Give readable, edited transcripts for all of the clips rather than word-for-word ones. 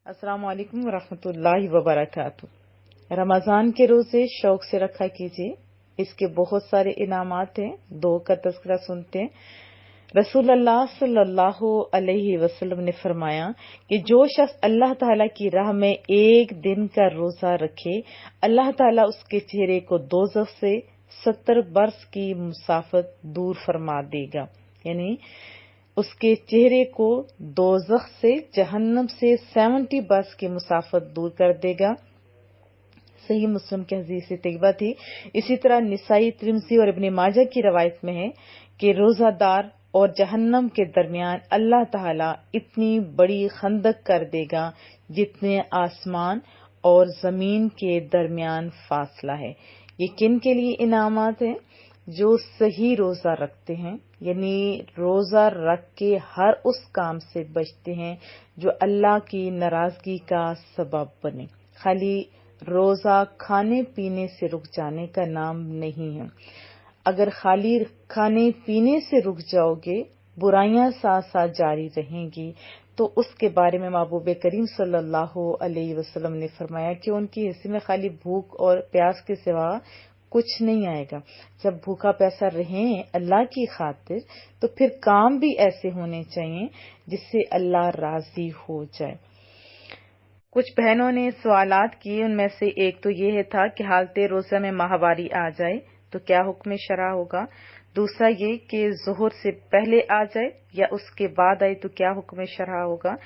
अस्सलाम वालेकुम वरहमतुल्लाहि वबरकातुह। रमज़ान के रोज़े शौक से रखा कीजिए, इसके बहुत सारे इनामात हैं। दो का तज़किरा सुनते हैं। रसूलुल्लाह सल्लल्लाहु अलैहि वसल्लम ने फरमाया कि जो शख्स अल्लाह ताला की राह में एक दिन का रोज़ा रखे, अल्लाह ताला उसके चेहरे को दोज़ख से 70 बरस की मुसाफत दूर फरमा देगा। यानी उसके चेहरे को दोज़ख से, जहन्नम से 70 बरस की मुसाफत दूर कर देगा। सही मुस्लिम की हदीस तैयबा थी। इसी तरह निसाई, तिरमिज़ी और इब्न माजा की रवायत में है कि रोजादार और जहन्नम के दरमियान अल्लाह ताला इतनी बड़ी खंदक कर देगा जितने आसमान और जमीन के दरमियान फासला है। ये किन के लिए इनामात हैं? जो सही रोजा रखते हैं, यानी रोजा रख के हर उस काम से बचते हैं जो अल्लाह की नाराजगी का सबब बने। खाली रोजा खाने पीने से रुक जाने का नाम नहीं है। अगर खाली खाने पीने से रुक जाओगे, बुराइयां साथ साथ जारी रहेंगी, तो उसके बारे में महबूब करीम सल्लल्लाहु अलैहि वसल्लम ने फरमाया कि उनकी हिस्से में खाली भूख और प्यास के सिवा कुछ नहीं आएगा। जब भूखा प्यासा रहें अल्लाह की खातिर, तो फिर काम भी ऐसे होने चाहिए जिससे अल्लाह राजी हो जाए। कुछ बहनों ने सवालात किए, उनमें से एक तो ये था कि हालते रोजा में माहवारी आ जाए तो क्या हुक्म शरा होगा। दूसरा ये कि ज़ोहर से पहले आ जाए या उसके बाद आए तो क्या हुक्म शरा होगा।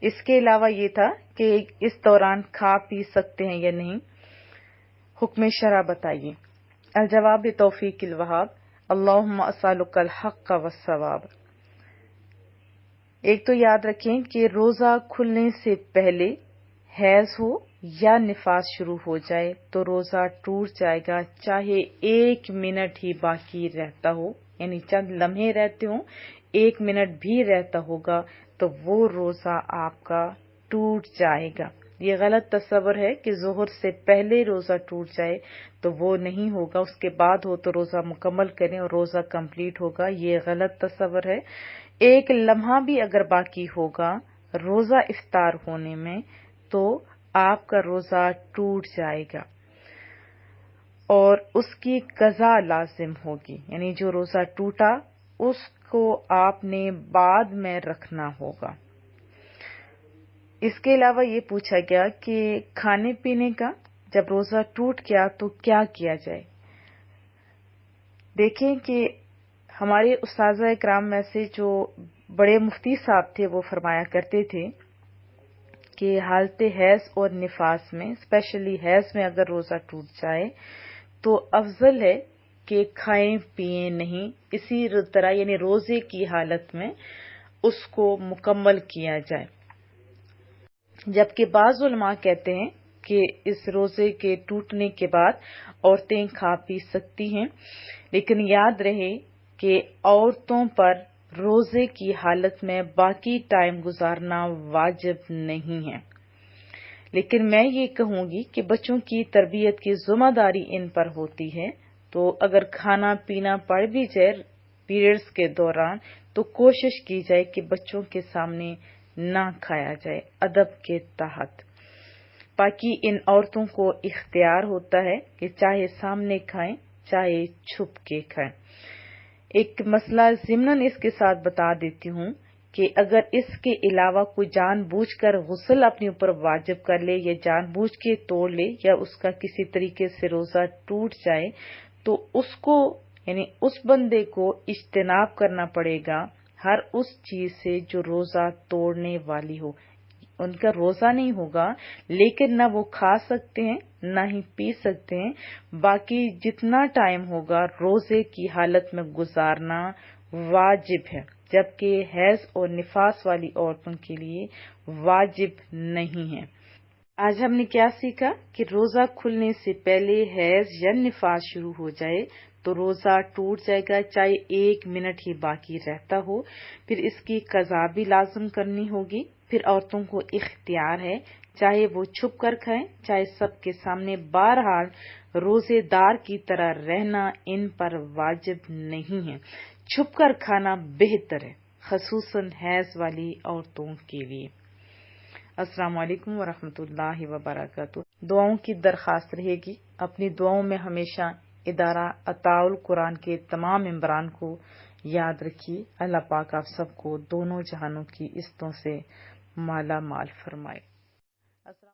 इसके अलावा ये था कि इस दौरान खा पी सकते हैं या नहीं, हुक्म शरा बताइए। अल-जवाब तौफीक़िल वहाब, अल्लाहुम्मा अस्सअलुकल हक़्क़ वस्सवाब। एक तो याद रखें कि रोजा खुलने से पहले हैज हो या निफास शुरू हो जाए तो रोजा टूट जाएगा, चाहे 1 मिनट ही बाकी रहता हो। यानी चंद लम्हे रहते हो, 1 मिनट भी रहता होगा तो वो रोजा आपका टूट जाएगा। ये गलत तस्वर है कि जोहर से पहले रोजा टूट जाए, तो वो नहीं होगा। उसके बाद हो तो रोजा मुकम्मल करें और रोजा कंप्लीट होगा। ये गलत तस्वर है। 1 लम्हा भी अगर बाकी होगा रोजा इफ्तार होने में, तो आपका रोजा टूट जाएगा और उसकी कज़ा लाजिम होगी। यानी जो रोजा टूटा उसको आपने बाद में रखना होगा। इसके अलावा ये पूछा गया कि खाने पीने का जब रोजा टूट गया तो क्या किया जाए। देखें कि हमारे उस्ताज़ा इकराम में से जो बड़े मुफ्ती साहब थे वो फरमाया करते थे कि हालते हैज और निफास में, स्पेशली हैज में अगर रोजा टूट जाए तो अफजल है कि खाएं पिए नहीं, इसी तरह यानी रोजे की हालत में उसको मुकम्मल किया जाए। जबकि बाज़ उलमा कहते हैं कि इस रोजे के टूटने के बाद औरतें खा पी सकती हैं, लेकिन याद रहे कि औरतों पर रोजे की हालत में बाकी टाइम गुजारना वाजिब नहीं है। लेकिन मैं ये कहूंगी कि बच्चों की तरबियत की जिम्मेदारी इन पर होती है, तो अगर खाना पीना पड़ भी जाए पीरियड्स के दौरान तो कोशिश की जाए कि बच्चों के सामने ना खाया जाए, अदब के तहत। बाकी इन औरतों को इख्तियार होता है कि चाहे सामने खाएं चाहे छुप के खाएं। एक मसला ज़िम्नन इसके साथ बता देती हूँ कि अगर इसके अलावा कोई जानबूझकर गुस्ल अपने ऊपर वाजिब कर ले या जानबूझ के तोड़ ले या उसका किसी तरीके से रोजा टूट जाए, तो उसको यानी उस बंदे को इज्तनाब करना पड़ेगा हर उस चीज से जो रोजा तोड़ने वाली हो। उनका रोजा नहीं होगा, लेकिन ना वो खा सकते हैं ना ही पी सकते हैं। बाकी जितना टाइम होगा रोजे की हालत में गुजारना वाजिब है, जबकि हैज और निफास वाली औरतों के लिए वाजिब नहीं है। आज हमने क्या सीखा कि रोजा खुलने से पहले हैज या निफास शुरू हो जाए तो रोजा टूट जाएगा, चाहे 1 मिनट ही बाकी रहता हो। फिर इसकी कज़ा भी लाज़िम करनी होगी। फिर औरतों को इख्तियार है, चाहे वो छुप कर खाएं चाहे सबके सामने। बहरहाल रोजेदार की तरह रहना इन पर वाजिब नहीं है। छुप कर खाना बेहतर है, खसूसन हैज वाली औरतों के लिए। السلام علیکم ورحمۃ اللہ وبرکاتہ۔ دعاؤں کی درخواست رہے گی، اپنی دعاؤں میں ہمیشہ ادارہ اطاع القرآن کے تمام ممبران کو یاد رکھیے۔ اللہ پاک آپ سب کو دونوں جہانوں کی عزتوں سے مالا مال فرمائے۔